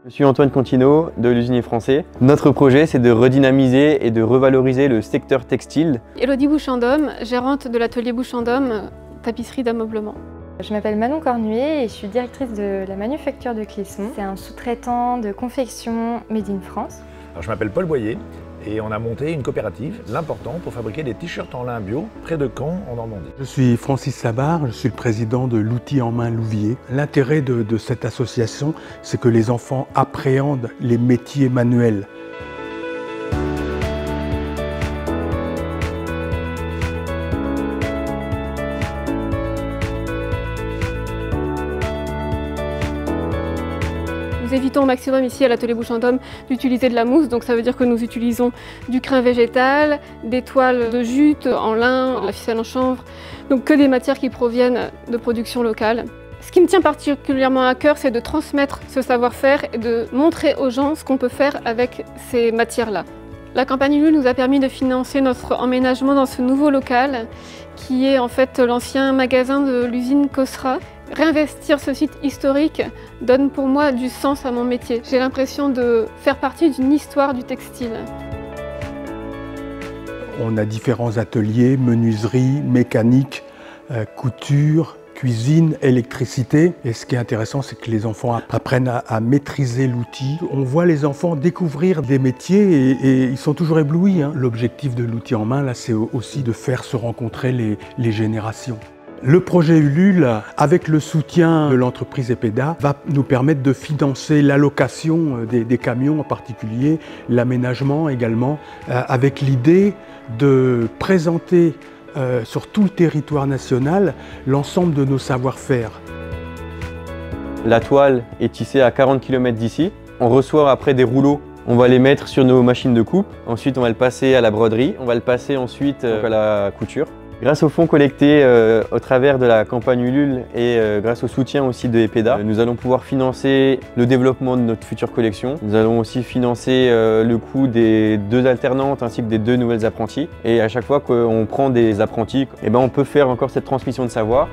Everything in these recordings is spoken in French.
Je suis Antoine Contino de l'Usinier Français. Notre projet, c'est de redynamiser et de revaloriser le secteur textile. Élodie Bouchandom, gérante de l'atelier Bouchandom, tapisserie d'ameublement. Je m'appelle Manon Cornuet et je suis directrice de la manufacture de Clisson. C'est un sous-traitant de confection Made in France. Alors, je m'appelle Paul Boyer et on a monté une coopérative, l'Important, pour fabriquer des t-shirts en lin bio près de Caen, en Normandie. Je suis Francis Sabar, je suis le président de l'outil en main Louviers. L'intérêt de cette association, c'est que les enfants appréhendent les métiers manuels. Nous évitons au maximum ici à l'atelier Bouchandom d'utiliser de la mousse, donc ça veut dire que nous utilisons du crin végétal, des toiles de jute en lin, de la ficelle en chanvre, donc que des matières qui proviennent de production locale. Ce qui me tient particulièrement à cœur, c'est de transmettre ce savoir-faire et de montrer aux gens ce qu'on peut faire avec ces matières-là. La campagne Ulule nous a permis de financer notre emménagement dans ce nouveau local qui est en fait l'ancien magasin de l'usine Cosra. Réinvestir ce site historique donne pour moi du sens à mon métier. J'ai l'impression de faire partie d'une histoire du textile. On a différents ateliers, menuiserie, mécanique, couture, cuisine, électricité. Et ce qui est intéressant, c'est que les enfants apprennent à maîtriser l'outil. On voit les enfants découvrir des métiers et ils sont toujours éblouis. L'objectif de l'outil en main, là, c'est aussi de faire se rencontrer les générations. Le projet Ulule, avec le soutien de l'entreprise EPEDA, va nous permettre de financer l'allocation des camions en particulier, l'aménagement également, avec l'idée de présenter sur tout le territoire national l'ensemble de nos savoir-faire. La toile est tissée à 40 km d'ici. On reçoit après des rouleaux. On va les mettre sur nos machines de coupe. Ensuite, on va le passer à la broderie. On va le passer ensuite à la couture. Grâce aux fonds collectés au travers de la campagne Ulule et grâce au soutien aussi de EPEDA, nous allons pouvoir financer le développement de notre future collection. Nous allons aussi financer le coût des 2 alternantes ainsi que des 2 nouvelles apprentis. Et à chaque fois qu'on prend des apprentis, on peut faire encore cette transmission de savoir.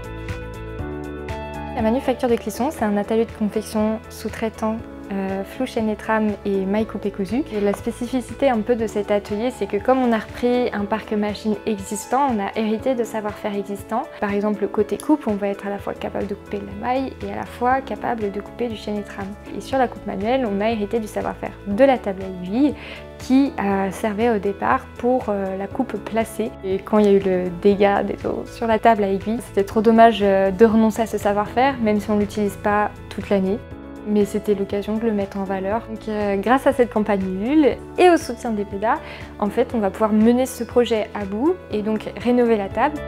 La manufacture de Clisson, c'est un atelier de confection sous-traitant Flou Chaîne et Trame et Maille Coupé Cousu. Et la spécificité un peu de cet atelier, c'est que comme on a repris un parc machine existant, on a hérité de savoir-faire existant. Par exemple, le côté coupe, on va être à la fois capable de couper de la maille et à la fois capable de couper du chaîne et trame. Et sur la coupe manuelle, on a hérité du savoir-faire de la table à aiguille qui servait au départ pour la coupe placée. Et quand il y a eu le dégât des eaux sur la table à aiguille, c'était trop dommage de renoncer à ce savoir-faire, même si on ne l'utilise pas toute l'année. Mais c'était l'occasion de le mettre en valeur. Donc, grâce à cette campagne Ulule et au soutien d'EPEDA, en fait, on va pouvoir mener ce projet à bout et donc rénover la table.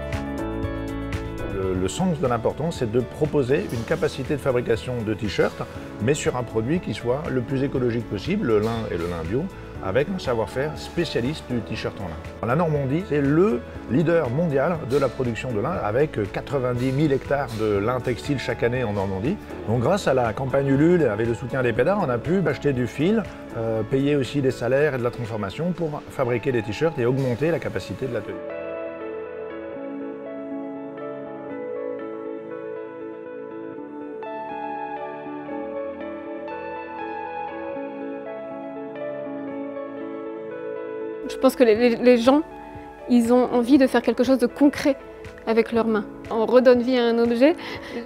Le sens de l'Important, c'est de proposer une capacité de fabrication de t-shirts, mais sur un produit qui soit le plus écologique possible, le lin et le lin bio, avec un savoir-faire spécialiste du t-shirt en lin. La Normandie, c'est le leader mondial de la production de lin, avec 90 000 hectares de lin textile chaque année en Normandie. Donc grâce à la campagne Ulule et avec le soutien des EPEDA, on a pu acheter du fil, payer aussi des salaires et de la transformation pour fabriquer des t-shirts et augmenter la capacité de l'atelier. Je pense que les gens, ils ont envie de faire quelque chose de concret avec leurs mains. On redonne vie à un objet,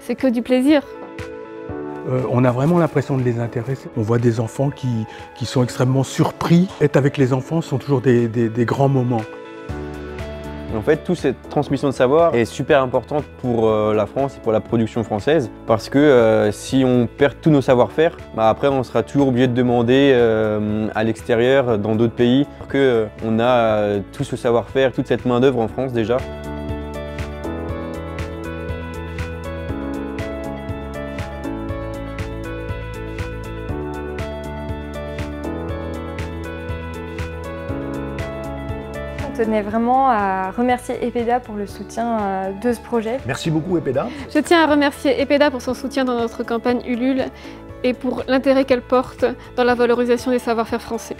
c'est que du plaisir. On a vraiment l'impression de les intéresser. On voit des enfants qui sont extrêmement surpris. Être avec les enfants sont toujours des grands moments. En fait, toute cette transmission de savoir est super importante pour la France et pour la production française parce que si on perd tous nos savoir-faire, après on sera toujours obligé de demander à l'extérieur, dans d'autres pays, qu'on a tout ce savoir-faire, toute cette main-d'œuvre en France déjà. Je tenais vraiment à remercier EPEDA pour le soutien de ce projet. Merci beaucoup EPEDA. Je tiens à remercier EPEDA pour son soutien dans notre campagne Ulule et pour l'intérêt qu'elle porte dans la valorisation des savoir-faire français.